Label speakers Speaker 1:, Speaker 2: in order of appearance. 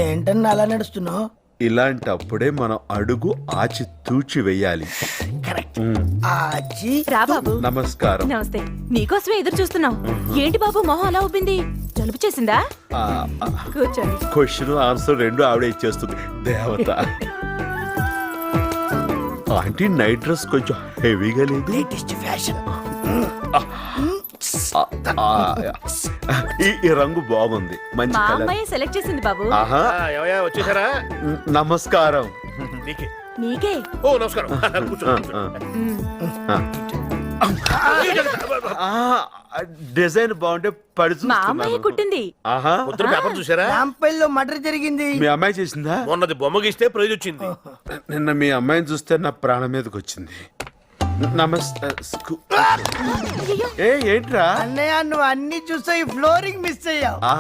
Speaker 1: ఏంటన్నా అలా నడుస్తున్నావు?
Speaker 2: ఇలాంటప్పుడే మనం అడుగు ఆచి తూచి వెయ్యాలి.
Speaker 1: కరెక్ట్. ఆచి
Speaker 3: రా బాబు.
Speaker 2: నమస్కారం.
Speaker 3: నమస్తే. నీకోసమే ఎదురు చూస్తున్నాం. ఏంటి బాబు మొహం అలా ఉబ్బింది? జలుబు చేసిందా? కూర్చోండి.
Speaker 2: క్వశ్చన్ ఆన్సర్ రెండు ఆవిడ ఇచ్చేస్తుంది. దేవత. ఆంటీ నైట్ డ్రెస్ కొంచెం హెవీగా లేదు?
Speaker 1: Latest fashion.
Speaker 2: ఈ రంగు బాగుంది, మంచి
Speaker 3: మా
Speaker 2: కలర్.
Speaker 3: అమ్మాయి సెలెక్ట్ చేసింది బాబు.
Speaker 2: ఆహా,
Speaker 4: వచ్చేసారా?
Speaker 2: నమస్కారం.
Speaker 4: నీకే.
Speaker 3: నీకే.
Speaker 4: ఓ నమస్కారం. కూర్చో, కూర్చో.
Speaker 2: డిజైన్ బాగుంటే పడి
Speaker 3: మా అమ్మాయి
Speaker 2: చూస్తున్నాను.
Speaker 3: కుట్టింది.
Speaker 2: ఆహా,
Speaker 4: పొద్దున పేపర్ చూసారా?
Speaker 1: రాంపల్లిలో మర్డర్ జరిగింది.
Speaker 2: మీ అమ్మాయి చేసిందా?
Speaker 4: మొన్నది బొమ్మగిస్తే ప్రైజ్ వచ్చింది.
Speaker 2: నిన్న మీ అమ్మాయిని చూస్తే నా ప్రాణం మీదకి వచ్చింది. నమస్తే. ఏంట్రా?
Speaker 1: అన్నయ్య నువ్వు అన్ని చూసావు, ఈ ఫ్లోరింగ్ మిస్ అయ్యావు.